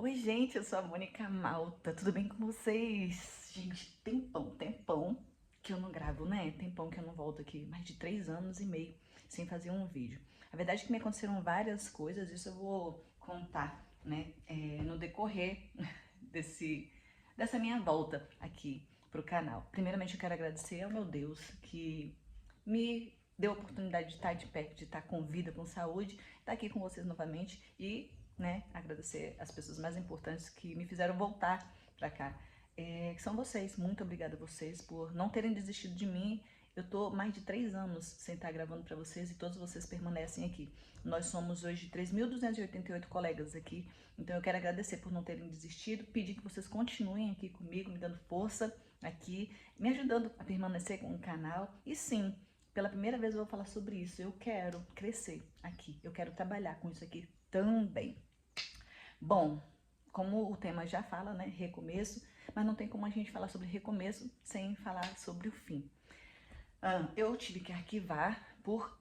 Oi, gente, eu sou a Mônica Malta, tudo bem com vocês? Gente, tempão que eu não gravo, né? Tempão que eu não volto aqui, mais de 3 anos e meio sem fazer um vídeo. A verdade é que me aconteceram várias coisas, isso eu vou contar, né, no decorrer desse, dessa minha volta aqui pro canal. Primeiramente, eu quero agradecer ao meu Deus que me deu a oportunidade de estar de pé, de estar com vida, com saúde, estar aqui com vocês novamente e, né, agradecer as pessoas mais importantes que me fizeram voltar para cá, que são vocês. Muito obrigada a vocês por não terem desistido de mim. Eu tô mais de 3 anos sem estar gravando para vocês e todos vocês permanecem aqui. Nós somos hoje 3.288 colegas aqui, então eu quero agradecer por não terem desistido, pedir que vocês continuem aqui comigo, me dando força aqui, me ajudando a permanecer com o canal. E sim, pela primeira vez eu vou falar sobre isso. Eu quero crescer aqui, eu quero trabalhar com isso aqui também. Bom, como o tema já fala, né, recomeço, mas não tem como a gente falar sobre recomeço sem falar sobre o fim. Eu tive que arquivar por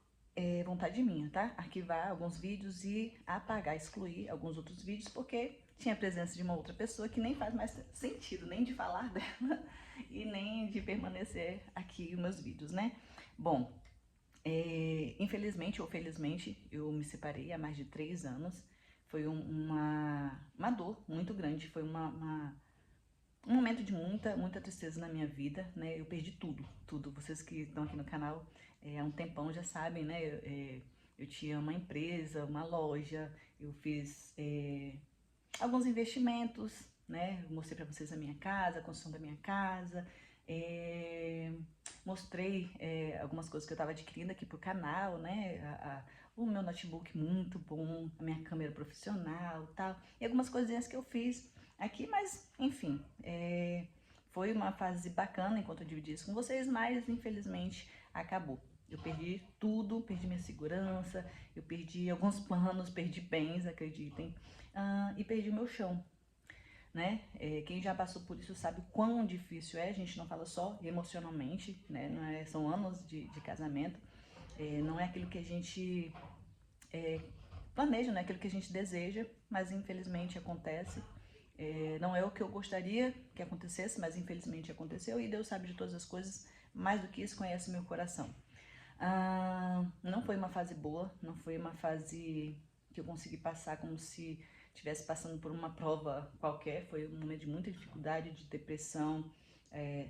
vontade minha, tá? Arquivar alguns vídeos e apagar, excluir alguns outros vídeos, porque tinha a presença de uma outra pessoa que nem faz mais sentido, nem de falar dela e nem de permanecer aqui os meus vídeos, né? Bom, infelizmente ou felizmente, eu me separei há mais de 3 anos. Foi uma dor muito grande, foi um momento de muita tristeza na minha vida, né? Eu perdi tudo. Vocês que estão aqui no canal há um tempão já sabem, né? Eu tinha uma empresa, uma loja, eu fiz alguns investimentos, né? Eu mostrei para vocês a minha casa, a construção da minha casa, é, mostrei algumas coisas que eu estava adquirindo aqui pro canal, né? O meu notebook muito bom, a minha câmera profissional, tal, e algumas coisinhas que eu fiz aqui, mas enfim, foi uma fase bacana enquanto eu dividi isso com vocês, mas infelizmente acabou. Eu perdi tudo, perdi minha segurança, eu perdi alguns planos, perdi bens, acreditem, e perdi o meu chão, né? Quem já passou por isso sabe quão difícil é. A gente não fala só emocionalmente, né? Não é, são anos de casamento, não é aquilo que a gente planeja, não é aquilo que a gente deseja, mas infelizmente acontece. Não é o que eu gostaria que acontecesse, mas infelizmente aconteceu e Deus sabe de todas as coisas, mais do que isso conhece meu coração. Não foi uma fase boa, não foi uma fase que eu consegui passar como se estivesse passando por uma prova qualquer. Foi um momento de muita dificuldade, de depressão, é,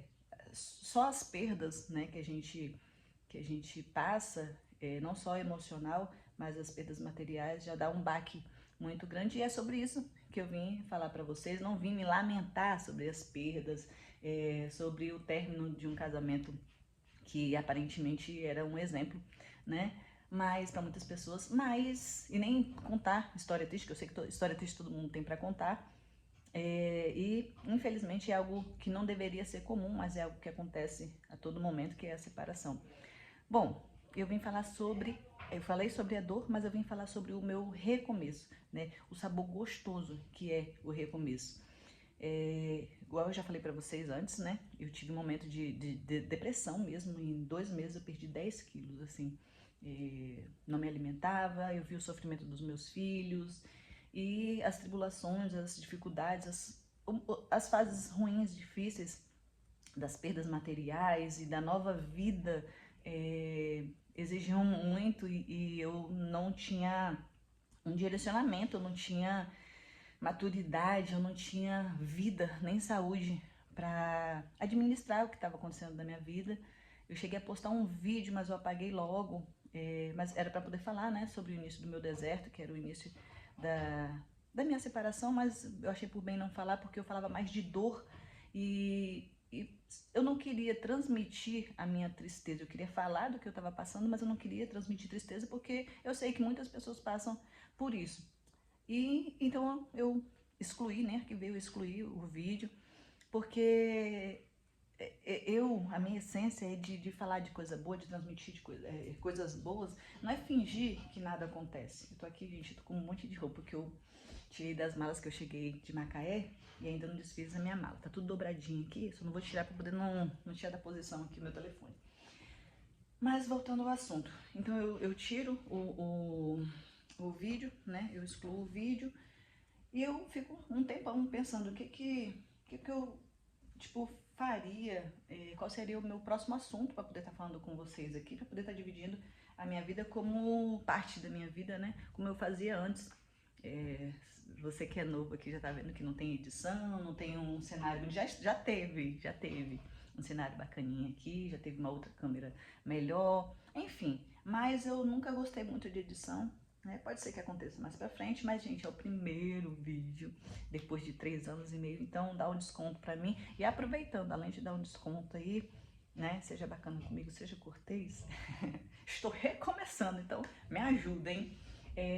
só as perdas, né, que a gente passa, não só emocional, mas as perdas materiais já dá um baque muito grande. E é sobre isso que eu vim falar para vocês. Não vim me lamentar sobre as perdas, sobre o término de um casamento que aparentemente era um exemplo, né? Mas para muitas pessoas, e nem contar história triste, que eu sei que história triste todo mundo tem para contar. E infelizmente é algo que não deveria ser comum, mas é algo que acontece a todo momento, que é a separação. Bom, eu falei sobre a dor, mas eu vim falar sobre o meu recomeço, né? O sabor gostoso que é o recomeço. Igual eu já falei pra vocês antes, né? Eu tive um momento de depressão mesmo. Em 2 meses eu perdi 10 quilos, assim. Não me alimentava, eu vi o sofrimento dos meus filhos e as tribulações, as dificuldades, as fases ruins, difíceis das perdas materiais e da nova vida exigiam muito e eu não tinha um direcionamento, eu não tinha maturidade, eu não tinha vida nem saúde para administrar o que estava acontecendo na minha vida. Eu cheguei a postar um vídeo, mas eu apaguei logo. Mas era para poder falar, né, sobre o início do meu deserto, que era o início da minha separação, mas eu achei por bem não falar porque eu falava mais de dor e eu não queria transmitir a minha tristeza. Eu queria falar do que eu estava passando, mas eu não queria transmitir tristeza porque eu sei que muitas pessoas passam por isso. E então eu excluí, né? Arquivei, eu excluí o vídeo, porque a minha essência é de falar de coisa boa, de transmitir coisas boas, não é fingir que nada acontece. Eu tô aqui, gente, tô com um monte de roupa que eu tirei das malas que eu cheguei de Macaé e ainda não desfiz a minha mala. Tá tudo dobradinho aqui, só não vou tirar pra poder não tirar da posição aqui o meu telefone. Mas voltando ao assunto, então eu tiro o vídeo, né? Eu excluo o vídeo E eu fico um tempão pensando o que eu, tipo, faria, qual seria o meu próximo assunto para poder estar falando com vocês aqui, para poder estar dividindo a minha vida como parte da minha vida, né? Como eu fazia antes. É, você que é novo aqui já tá vendo que não tem edição, não tem um cenário. Já teve um cenário bacaninha aqui, já teve uma outra câmera melhor, enfim. Mas eu nunca gostei muito de edição, né? Pode ser que aconteça mais pra frente, mas, gente, é o primeiro vídeo depois de 3 anos e meio, então dá um desconto pra mim. E aproveitando, além de dar um desconto aí, né? Seja bacana comigo, seja cortês. Estou recomeçando, então me ajuda, hein?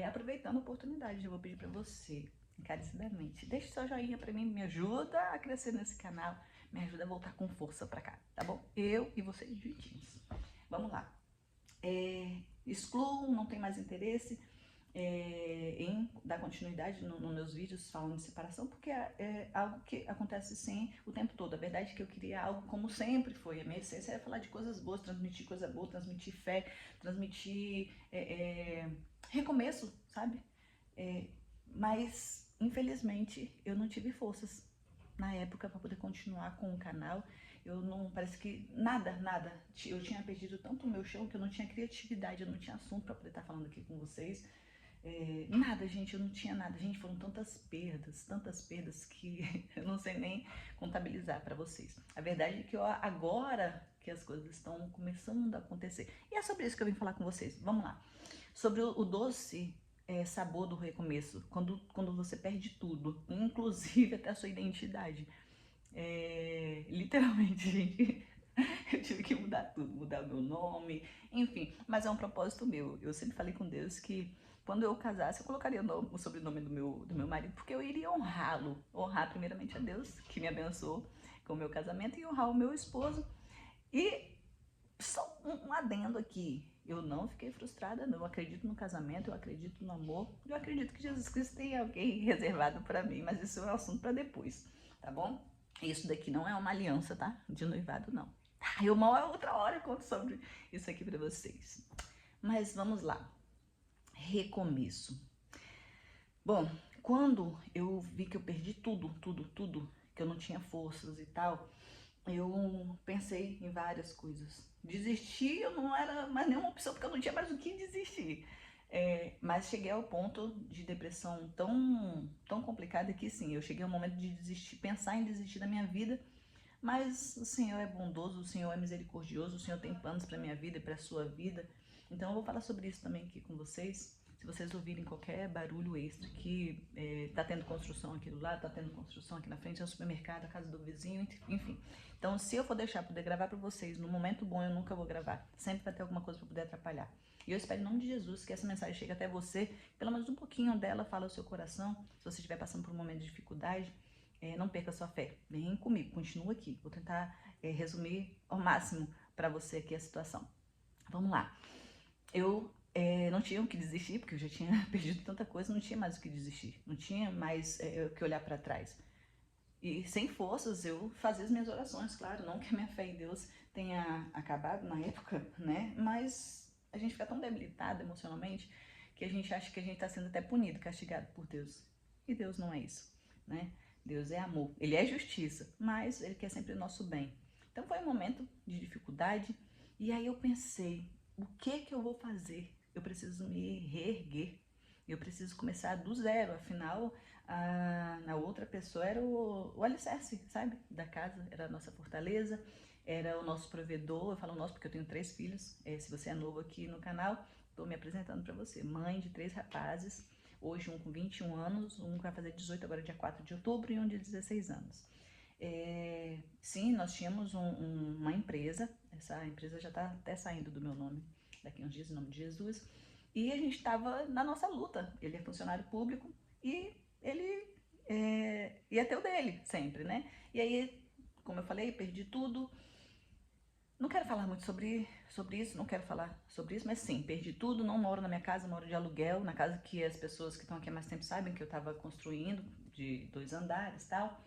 Aproveitando a oportunidade, eu vou pedir para você, encarecidamente, deixe seu joinha para mim, me ajuda a crescer nesse canal, me ajuda a voltar com força para cá, tá bom? Eu e vocês juntinhos. Vamos lá. Excluo, não tem mais interesse em dar continuidade nos meus vídeos falando de separação, porque é algo que acontece sim o tempo todo. A verdade é que eu queria algo como sempre foi. A minha essência era falar de coisas boas, transmitir coisa boa, transmitir fé, transmitir recomeço, sabe? Mas, infelizmente, eu não tive forças na época para poder continuar com o canal. Eu não, parece que nada. Eu tinha perdido tanto o meu chão que eu não tinha criatividade, eu não tinha assunto para poder estar falando aqui com vocês. Nada, gente, eu não tinha nada. Gente, foram tantas perdas que eu não sei nem contabilizar para vocês. A verdade é que agora que as coisas estão começando a acontecer. E é sobre isso que eu vim falar com vocês. Vamos lá. Sobre o doce sabor do recomeço, quando você perde tudo, inclusive até a sua identidade. Literalmente, gente, eu tive que mudar tudo, mudar o meu nome, enfim, mas é um propósito meu. Eu sempre falei com Deus que quando eu casasse, eu colocaria o sobrenome do meu marido, porque eu iria honrá-lo, honrar primeiramente a Deus, que me abençoou com o meu casamento, e honrar o meu esposo. E só um adendo aqui. Eu não fiquei frustrada, não. Eu acredito no casamento, eu acredito no amor, eu acredito que Jesus Cristo tem alguém reservado para mim, mas isso é um assunto para depois, tá bom? Isso daqui não é uma aliança, tá? De noivado, não. Eu uma outra hora conto sobre isso aqui para vocês. Mas vamos lá. Recomeço. Bom, quando eu vi que eu perdi tudo, que eu não tinha forças e tal, eu pensei em várias coisas. Desistir eu não era mais nenhuma opção, porque eu não tinha mais o que desistir. Mas cheguei ao ponto de depressão tão complicada que sim, eu cheguei ao momento de desistir, pensar em desistir da minha vida, mas o Senhor é bondoso, o Senhor é misericordioso, o Senhor tem planos para minha vida e para a sua vida. Então eu vou falar sobre isso também aqui com vocês. Se vocês ouvirem qualquer barulho extra que tá tendo construção aqui do lado, tá tendo construção aqui na frente, é o supermercado, a casa do vizinho, enfim. Então, se eu for deixar poder gravar para vocês no momento bom, eu nunca vou gravar. Sempre vai ter alguma coisa para poder atrapalhar. E eu espero em nome de Jesus que essa mensagem chegue até você, pelo menos um pouquinho dela fala ao seu coração. Se você estiver passando por um momento de dificuldade, não perca a sua fé. Vem comigo, continua aqui. Vou tentar resumir ao máximo para você aqui a situação. Vamos lá. Eu não tinha o que desistir, porque eu já tinha perdido tanta coisa, não tinha mais o que desistir, não tinha mais o que olhar para trás. E sem forças eu fazia as minhas orações, claro, não que a minha fé em Deus tenha acabado na época, né? Mas a gente fica tão debilitado emocionalmente que a gente acha que a gente está sendo até punido, castigado por Deus. E Deus não é isso, né? Deus é amor, Ele é justiça, mas Ele quer sempre o nosso bem. Então foi um momento de dificuldade e aí eu pensei, o que eu vou fazer? Eu preciso me reerguer, eu preciso começar do zero, afinal a outra pessoa era o alicerce, sabe? Da casa, era a nossa fortaleza, era o nosso provedor. Eu falo nosso porque eu tenho 3 filhos. Se você é novo aqui no canal, estou me apresentando para você. Mãe de 3 rapazes, hoje um com 21 anos, um que vai fazer 18 agora dia 4 de outubro e um de 16 anos. Sim, nós tínhamos uma empresa, essa empresa já está até saindo do meu nome daqui uns dias, em nome de Jesus, e a gente estava na nossa luta. Ele é funcionário público e ele ia ter o dele sempre, né? E aí, como eu falei, perdi tudo. Não quero falar muito sobre isso, não quero falar sobre isso, mas sim, perdi tudo, não moro na minha casa, moro de aluguel, na casa que as pessoas que estão aqui há mais tempo sabem que eu estava construindo, de 2 andares e tal.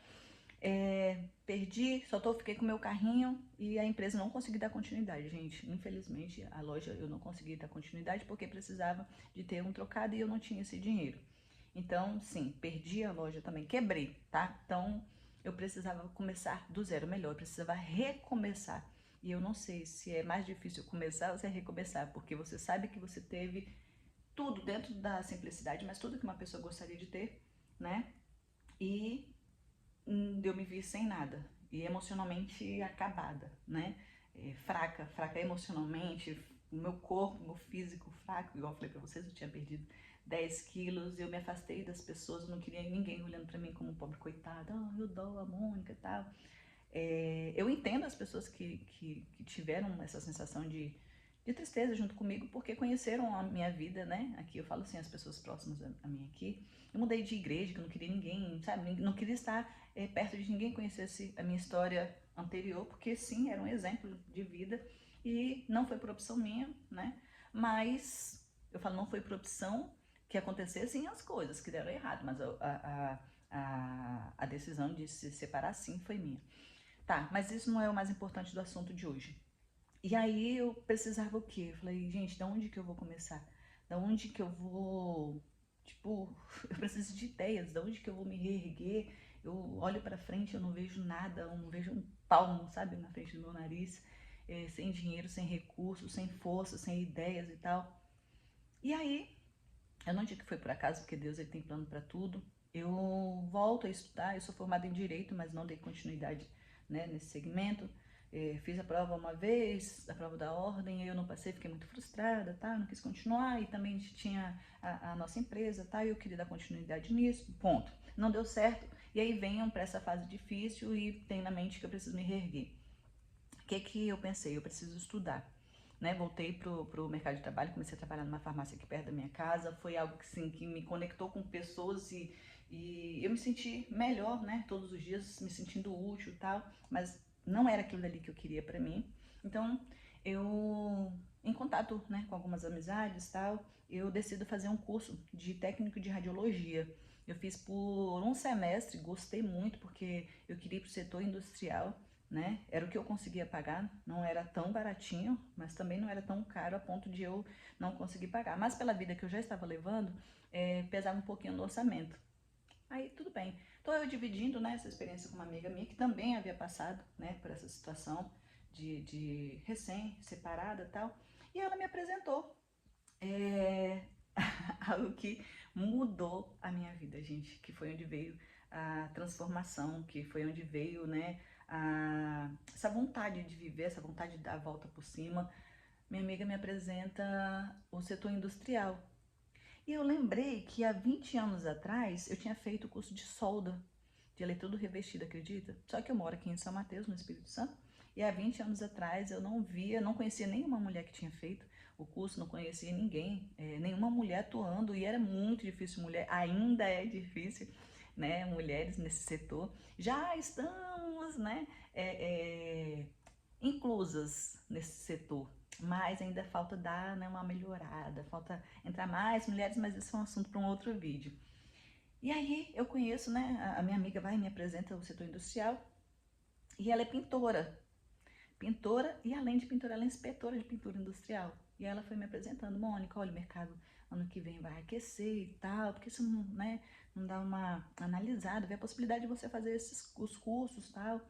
Perdi, fiquei com o meu carrinho e a empresa não consegui dar continuidade, gente. Infelizmente, a loja eu não consegui dar continuidade porque precisava de ter um trocado e eu não tinha esse dinheiro. Então, sim, perdi a loja também, quebrei, tá? Então, eu precisava começar do zero, melhor, eu precisava recomeçar. E eu não sei se é mais difícil começar ou se é recomeçar, porque você sabe que você teve tudo dentro da simplicidade, mas tudo que uma pessoa gostaria de ter, né? E eu me vi sem nada e emocionalmente acabada, né? Fraca emocionalmente, o meu corpo, meu físico fraco, igual eu falei pra vocês, eu tinha perdido 10 quilos, eu me afastei das pessoas, eu não queria ninguém olhando pra mim como um pobre coitada, eu dou a Mônica e tal. Eu entendo as pessoas que tiveram essa sensação de tristeza junto comigo, porque conheceram a minha vida, né? Aqui eu falo assim, as pessoas próximas a mim aqui. Eu mudei de igreja, que eu não queria ninguém, sabe? Não queria estar perto de ninguém que conhecesse a minha história anterior, porque sim, era um exemplo de vida e não foi por opção minha, né? Mas eu falo, não foi por opção que acontecessem as coisas que deram errado, mas a decisão de se separar sim foi minha. Tá, mas isso não é o mais importante do assunto de hoje. E aí eu precisava o quê? Eu falei, gente, da onde que eu vou começar? Da onde que eu vou, tipo, eu preciso de ideias, da onde que eu vou me reerguer? Eu olho pra frente, eu não vejo nada, eu não vejo um palmo, sabe, na frente do meu nariz, sem dinheiro, sem recursos, sem força, sem ideias e tal. E aí, eu não digo que foi por acaso, porque Deus ele tem plano pra tudo. Eu volto a estudar, eu sou formada em Direito, mas não dei continuidade, né, nesse segmento. Fiz a prova uma vez, a prova da ordem, aí eu não passei, fiquei muito frustrada, tá? Não quis continuar, e também tinha a nossa empresa, tá? E eu queria dar continuidade nisso, ponto. Não deu certo, e aí venham para essa fase difícil e tem na mente que eu preciso me reerguer. O que eu pensei? Eu preciso estudar. Né, voltei pro mercado de trabalho, comecei a trabalhar numa farmácia aqui perto da minha casa. Foi algo que, sim, que me conectou com pessoas e eu me senti melhor, né? Todos os dias me sentindo útil e tal, mas não era aquilo dali que eu queria para mim. Então, eu, em contato, né, com algumas amizades e tal, eu decido fazer um curso de técnico de radiologia. Eu fiz por um semestre, gostei muito porque eu queria ir pro setor industrial, né? Era o que eu conseguia pagar, não era tão baratinho, mas também não era tão caro a ponto de eu não conseguir pagar. Mas pela vida que eu já estava levando, pesava um pouquinho no orçamento. Aí tudo bem. Estou eu dividindo, né, essa experiência com uma amiga minha que também havia passado, né, por essa situação de recém-separada e tal. E ela me apresentou algo que mudou a minha vida, gente, que foi onde veio a transformação, que foi onde veio, né, essa vontade de viver, essa vontade de dar a volta por cima. Minha amiga me apresenta o setor industrial. E eu lembrei que há 20 anos atrás eu tinha feito o curso de solda, de eletrodo revestido, acredita? Só que eu moro aqui em São Mateus, no Espírito Santo, e há 20 anos atrás eu não conhecia nenhuma mulher que tinha feito o curso, não conhecia ninguém, nenhuma mulher atuando, e era muito difícil mulher, ainda é difícil, né, mulheres nesse setor. Já estamos, né, inclusas nesse setor, mas ainda falta dar, né, uma melhorada, falta entrar mais mulheres, mas isso é um assunto para um outro vídeo. E aí eu conheço, né, a minha amiga vai e me apresenta o setor industrial e ela é pintora. Pintora e além de pintora, ela é inspetora de pintura industrial. E ela foi me apresentando, Mônica, olha, o mercado ano que vem vai aquecer e tal, porque isso não, né, não dá uma analisada, vê a possibilidade de você fazer os cursos e tal.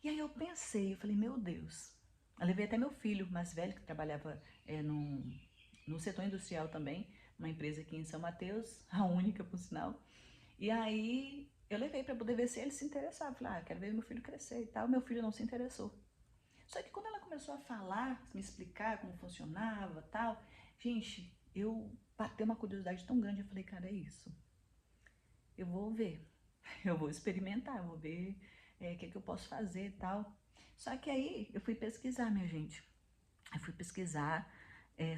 E aí eu pensei, eu falei, meu Deus. Eu levei até meu filho mais velho, que trabalhava no setor industrial também, uma empresa aqui em São Mateus, a única por sinal. E aí eu levei para poder ver se ele se interessava. Falei, quero ver meu filho crescer e tal. Meu filho não se interessou. Só que quando ela começou a falar, me explicar como funcionava e tal, gente, eu bateu uma curiosidade tão grande, eu falei, cara, é isso. Eu vou ver, eu vou experimentar, eu vou ver o que eu posso fazer e tal. Só que aí eu fui pesquisar, minha gente. Eu fui pesquisar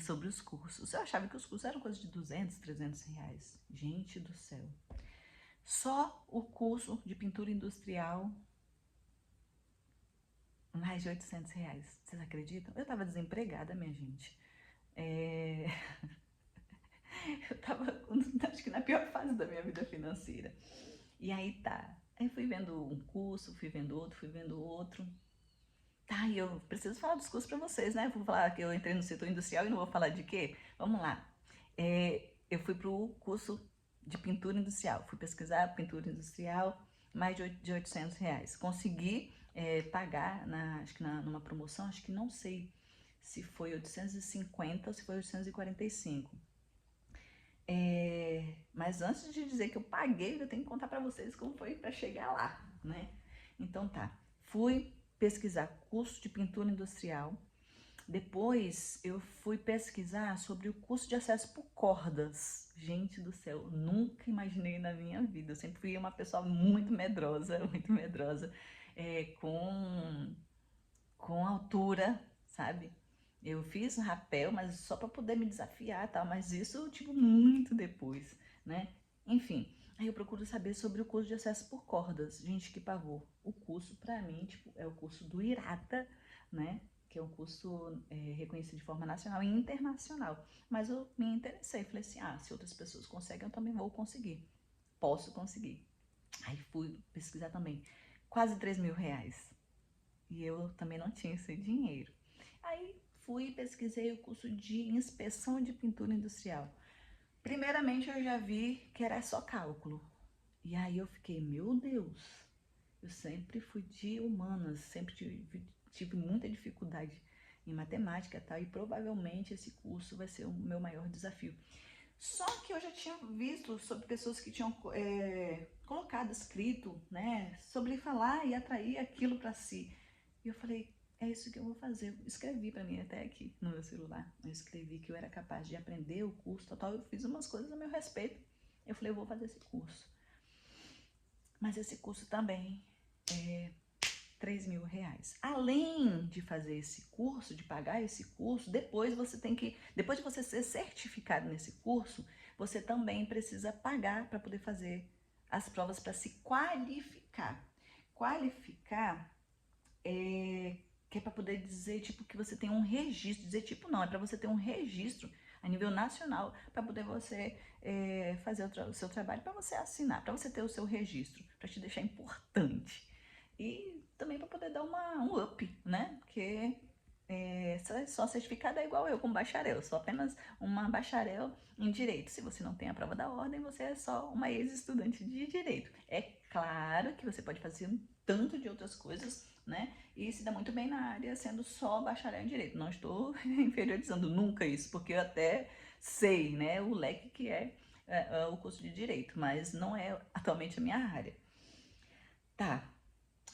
sobre os cursos. Eu achava que os cursos eram coisa de 200, 300 reais. Gente do céu. Só o curso de pintura industrial, mais de 800 reais. Vocês acreditam? Eu tava desempregada, minha gente. É... Eu tava, acho que na pior fase da minha vida financeira. E aí tá. Aí fui vendo um curso, fui vendo outro, fui vendo outro. Tá, e eu preciso falar dos cursos pra vocês, né? Vou falar que eu entrei no setor industrial e não vou falar de quê? Vamos lá. Eu fui pro curso de pintura industrial. Fui pesquisar pintura industrial, mais de R$ 800. Consegui pagar, acho que numa promoção, acho que não sei se foi 850 ou se foi 845. Mas antes de dizer que eu paguei, eu tenho que contar para vocês como foi para chegar lá, né? Então tá, fui pesquisar curso de pintura industrial. Depois eu fui pesquisar sobre o curso de acesso por cordas. Gente do céu, nunca imaginei na minha vida. Eu sempre fui uma pessoa muito medrosa, com altura, sabe? Eu fiz um rapel, mas só para poder me desafiar, tal, mas isso tipo muito depois, né? Enfim, aí eu procuro saber sobre o curso de acesso por cordas. Gente, que pavor. O curso para mim, tipo, é o curso do Irata, né? Que é um curso reconhecido de forma nacional e internacional. Mas eu me interessei, falei assim, se outras pessoas conseguem, eu também vou conseguir. Posso conseguir. Aí fui pesquisar também. Quase R$ 3.000. E eu também não tinha esse dinheiro. Aí fui e pesquisei o curso de inspeção de pintura industrial. Primeiramente eu já vi que era só cálculo. E aí eu fiquei, meu Deus, eu sempre fui de humanas, sempre tive muita dificuldade em matemática, tá? E provavelmente esse curso vai ser o meu maior desafio. Só que eu já tinha visto sobre pessoas que tinham colocado escrito, né, sobre falar e atrair aquilo para si. E eu falei, é isso que eu vou fazer. Eu escrevi para mim até aqui no meu celular. Eu escrevi que eu era capaz de aprender o curso, tal. Eu fiz umas coisas a meu respeito. Eu falei, eu vou fazer esse curso. Mas esse curso também é R$ 3.000. Além de fazer esse curso, de pagar esse curso, depois de você ser certificado nesse curso, você também precisa pagar para poder fazer as provas para se qualificar. Qualificar que é para poder dizer tipo que você tem um registro, dizer tipo não, é para você ter um registro a nível nacional para poder você fazer o seu trabalho, para você assinar, para você ter o seu registro, para te deixar importante. E também para poder dar um up, né? Porque só certificada é igual eu, como bacharel. Sou apenas uma bacharel em direito. Se você não tem a prova da ordem, você é só uma ex-estudante de direito. É claro que você pode fazer um tanto de outras coisas, né? E se dá muito bem na área sendo só bacharel em direito. Não estou inferiorizando nunca isso, porque eu até sei, né, o leque que é o curso de direito, mas não é atualmente a minha área. Tá.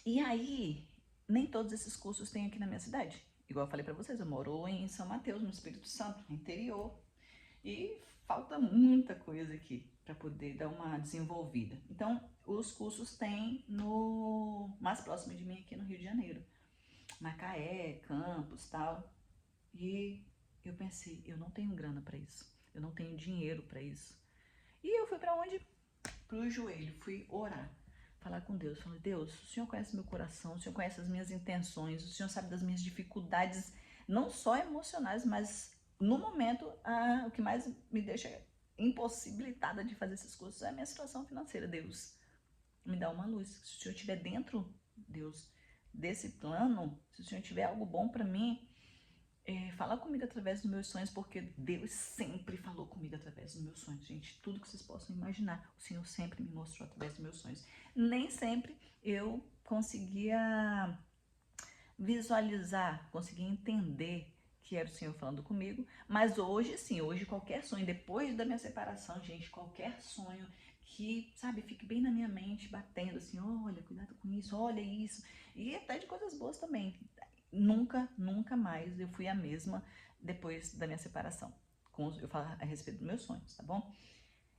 E aí, nem todos esses cursos tem aqui na minha cidade. Igual eu falei pra vocês, eu moro em São Mateus, no Espírito Santo, no interior. E falta muita coisa aqui para poder dar uma desenvolvida. Então, os cursos tem no mais próximo de mim aqui no Rio de Janeiro. Macaé, Campos, tal. E eu pensei, eu não tenho grana para isso. Eu não tenho dinheiro para isso. E eu fui para onde? Pro joelho, fui orar. Falar com Deus, falei, Deus, o Senhor conhece meu coração, o Senhor conhece as minhas intenções, o Senhor sabe das minhas dificuldades, não só emocionais, mas no momento, o que mais me deixa impossibilitada de fazer esses cursos é a minha situação financeira. Deus, me dá uma luz. Se o Senhor estiver dentro, Deus, desse plano, se o Senhor tiver algo bom para mim, fala comigo através dos meus sonhos, porque Deus sempre falou comigo através dos meus sonhos, gente. Tudo que vocês possam imaginar, o Senhor sempre me mostrou através dos meus sonhos. Nem sempre eu conseguia visualizar, conseguia entender que era o Senhor falando comigo, mas hoje sim, hoje qualquer sonho, depois da minha separação, gente, qualquer sonho que, sabe, fique bem na minha mente, batendo assim, olha, cuidado com isso, olha isso, e até de coisas boas também. Nunca mais eu fui a mesma depois da minha separação. Eu falo a respeito dos meus sonhos, tá bom?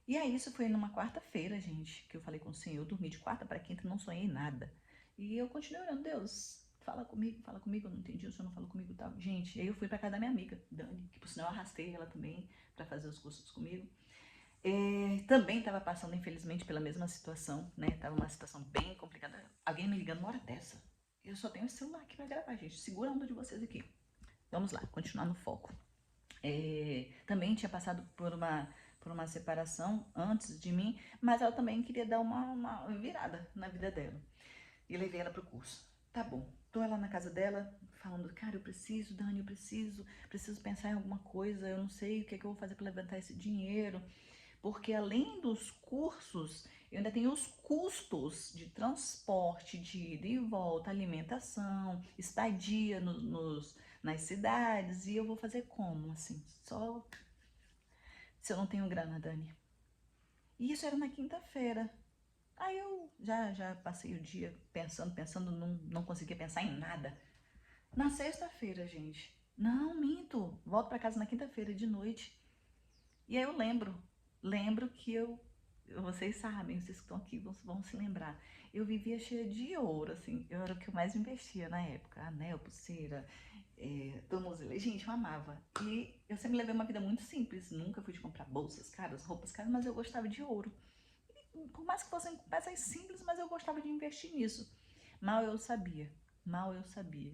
E aí isso foi numa quarta-feira, gente, que eu falei com o Senhor. Eu dormi de quarta para quinta, não sonhei nada. E eu continuei orando, Deus, fala comigo, eu não entendi, o Senhor não falou comigo e tal. Gente, aí eu fui para casa da minha amiga, Dani, que por sinal eu arrastei ela também para fazer os cursos comigo. Também estava passando, infelizmente, pela mesma situação, né? Tava uma situação bem complicada. Alguém me ligando uma hora dessa. Eu só tenho esse celular aqui pra gravar, gente. Segura a onda de vocês aqui. Vamos lá, continuar no foco. Também tinha passado por uma separação antes de mim, mas ela também queria dar uma virada na vida dela. E levei ela pro curso. Tá bom. Tô lá na casa dela, falando, cara, eu preciso, Dani, preciso pensar em alguma coisa, eu não sei o que é que eu vou fazer para levantar esse dinheiro. porque além dos cursos, eu ainda tenho os custos de transporte, de ida e volta, alimentação, estadia nas cidades, e eu vou fazer como, assim, só se eu não tenho grana, Dani. E isso era na quinta-feira. Aí eu já passei o dia pensando, não conseguia pensar em nada. Na sexta-feira, gente. Não, minto. Volto pra casa na quinta-feira de noite. E aí eu lembro que vocês sabem, vocês que estão aqui vão se lembrar. Eu vivia cheia de ouro, assim. Eu era o que eu mais investia na época. Anel, pulseira, tornozeleira. Gente, eu amava. E eu sempre levei uma vida muito simples. Nunca fui de comprar bolsas caras, roupas caras, mas eu gostava de ouro. Por mais que fossem peças simples, mas eu gostava de investir nisso. Mal eu sabia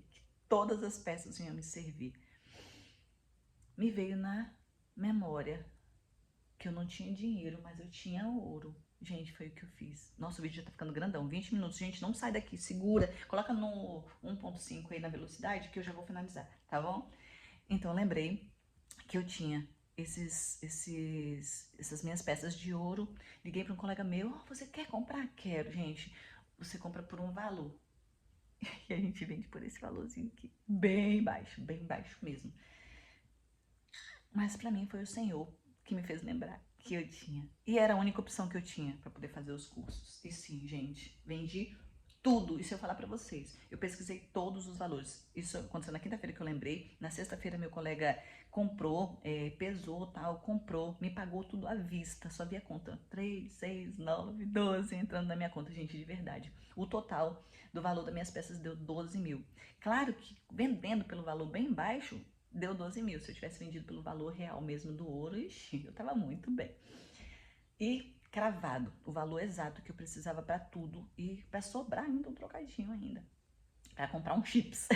que todas as peças iam me servir. Me veio na memória que eu não tinha dinheiro, mas eu tinha ouro. Gente, foi o que eu fiz. Nossa, o vídeo já tá ficando grandão, 20 minutos. Gente, não sai daqui, segura. Coloca no 1.5 aí na velocidade que eu já vou finalizar, tá bom? Então, eu lembrei que eu tinha essas minhas peças de ouro. Liguei para um colega meu, oh, você quer comprar? Quero, gente. Você compra por um valor. E a gente vende por esse valorzinho aqui, bem baixo mesmo. Mas para mim foi o Senhor que me fez lembrar que eu tinha. E era a única opção que eu tinha para poder fazer os cursos. E sim, gente, vendi tudo. E se eu falar para vocês, eu pesquisei todos os valores. Isso aconteceu na quinta-feira que eu lembrei. Na sexta-feira meu colega comprou, pesou, tal, comprou, me pagou tudo à vista. Só vi a conta 3, 6, 9, 12 entrando na minha conta, gente, de verdade. O total do valor das minhas peças deu 12 mil. Claro que vendendo pelo valor bem baixo, deu 12 mil. Se eu tivesse vendido pelo valor real mesmo do ouro, ixi, eu tava muito bem. E cravado o valor exato que eu precisava para tudo e para sobrar ainda um trocadinho ainda, para comprar um chips.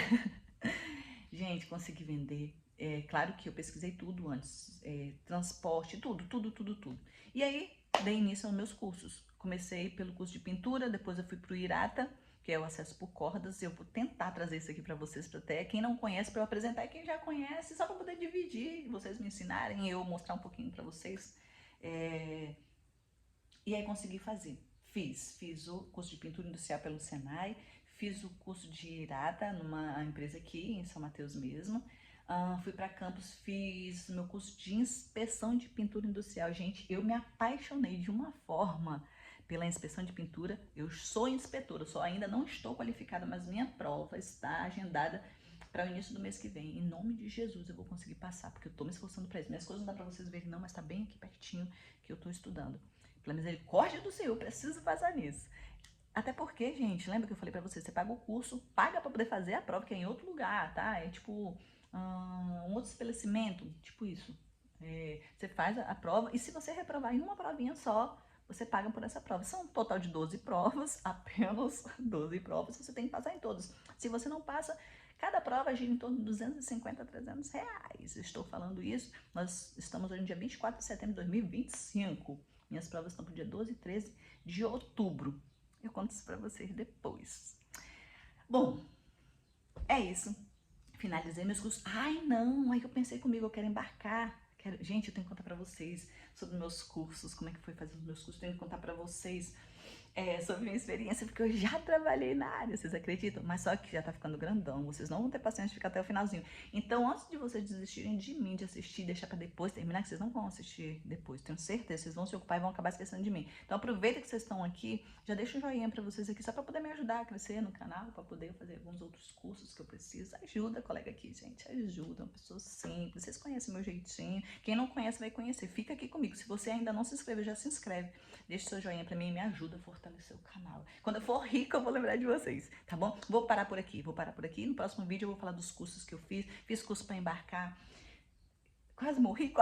Gente, consegui vender. Claro que eu pesquisei tudo antes, transporte, tudo. E aí, dei início aos meus cursos. Comecei pelo curso de pintura, depois eu fui pro Irata, que é o acesso por cordas. Eu vou tentar trazer isso aqui para vocês, para até quem não conhece, para eu apresentar, e quem já conhece, só para poder dividir, vocês me ensinarem, eu mostrar um pouquinho para vocês. E aí consegui fazer. Fiz o curso de pintura industrial pelo Senai, fiz o curso de Irata numa empresa aqui em São Mateus mesmo. Fui para campus, fiz meu curso de inspeção de pintura industrial. Gente, eu me apaixonei de uma forma pela inspeção de pintura. Eu sou inspetora, só ainda não estou qualificada, mas minha prova está agendada para o início do mês que vem. Em nome de Jesus eu vou conseguir passar, porque eu estou me esforçando para isso. Minhas coisas não dá para vocês verem não, mas está bem aqui pertinho que eu estou estudando. Pela misericórdia do Senhor, eu preciso passar nisso. Até porque, gente, lembra que eu falei pra você, você paga o curso, paga pra poder fazer a prova, que é em outro lugar, tá? É tipo um outro estabelecimento, tipo isso. Você faz a prova e se você reprovar em uma provinha só, você paga por essa prova. São um total de 12 provas, apenas 12 provas, você tem que passar em todas. Se você não passa, cada prova gira em torno de 250 a 300 reais. Estou falando isso, nós estamos hoje no dia 24 de setembro de 2025. Minhas provas estão pro dia 12 e 13 de outubro. Eu conto isso pra vocês depois. Bom, é isso. Finalizei meus cursos. Ai, não, aí eu pensei comigo, eu quero embarcar. Gente, eu tenho que contar pra vocês sobre meus cursos, como é que foi fazer os meus cursos. Tenho que contar pra vocês sobre minha experiência, porque eu já trabalhei na área, vocês acreditam? Mas só que já tá ficando grandão, vocês não vão ter paciência de ficar até o finalzinho. Então, antes de vocês desistirem de mim, de assistir, deixar pra depois terminar, que vocês não vão assistir depois, tenho certeza, vocês vão se ocupar e vão acabar esquecendo de mim. Então, aproveita que vocês estão aqui, já deixa um joinha pra vocês aqui, só pra poder me ajudar a crescer no canal, pra poder fazer alguns outros cursos que eu preciso. Ajuda, colega aqui, gente, ajuda, uma pessoa simples, vocês conhecem meu jeitinho, quem não conhece vai conhecer, fica aqui comigo. Se você ainda não se inscreveu, já se inscreve, deixa seu joinha pra mim e me ajuda a fortalecer o canal. Quando eu for rica, eu vou lembrar de vocês, tá bom? Vou parar por aqui. No próximo vídeo eu vou falar dos cursos que eu fiz. Fiz curso para embarcar. Quase morri.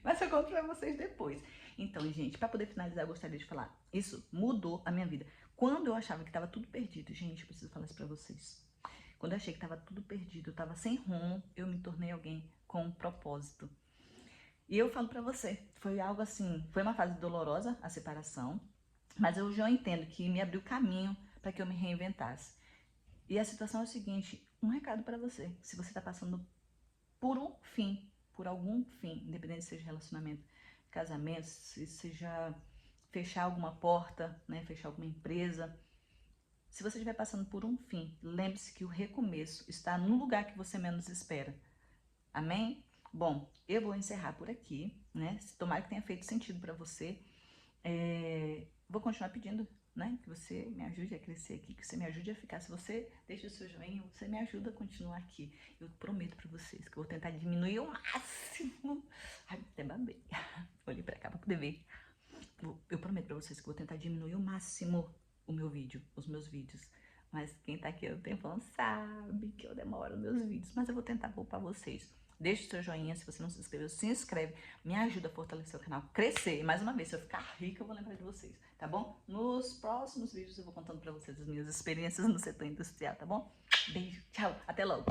Mas eu conto pra vocês depois. Então, gente, para poder finalizar, eu gostaria de falar. Isso mudou a minha vida. Quando eu achava que tava tudo perdido, gente, eu preciso falar isso pra vocês. Quando eu achei que tava tudo perdido, eu tava sem rumo, eu me tornei alguém com um propósito. E eu falo pra você, foi algo assim, foi uma fase dolorosa, a separação, mas eu já entendo que me abriu caminho para que eu me reinventasse. E a situação é o seguinte, um recado para você. Se você está passando por um fim, por algum fim, independente se seja relacionamento, casamento, seja fechar alguma porta, né, fechar alguma empresa. Se você estiver passando por um fim, lembre-se que o recomeço está no lugar que você menos espera. Amém? Bom, eu vou encerrar por aqui, né? Tomara que tenha feito sentido para você. Vou continuar pedindo, né? Que você me ajude a crescer aqui, que você me ajude a ficar. Se você deixa o seu joinha, você me ajuda a continuar aqui. Eu prometo para vocês que eu vou tentar diminuir ao máximo. Ai, até babei. Olhei pra cá pra poder ver. Eu prometo pra vocês que eu vou tentar diminuir ao máximo os meus vídeos. Mas quem tá aqui há um tempão sabe que eu demoro nos meus vídeos. Mas eu vou tentar poupar vocês. Deixe o seu joinha, se você não se inscreveu, se inscreve. Me ajuda a fortalecer o canal, crescer. E mais uma vez, se eu ficar rica, eu vou lembrar de vocês, tá bom? Nos próximos vídeos eu vou contando pra vocês as minhas experiências no setor industrial, tá bom? Beijo, tchau, até logo.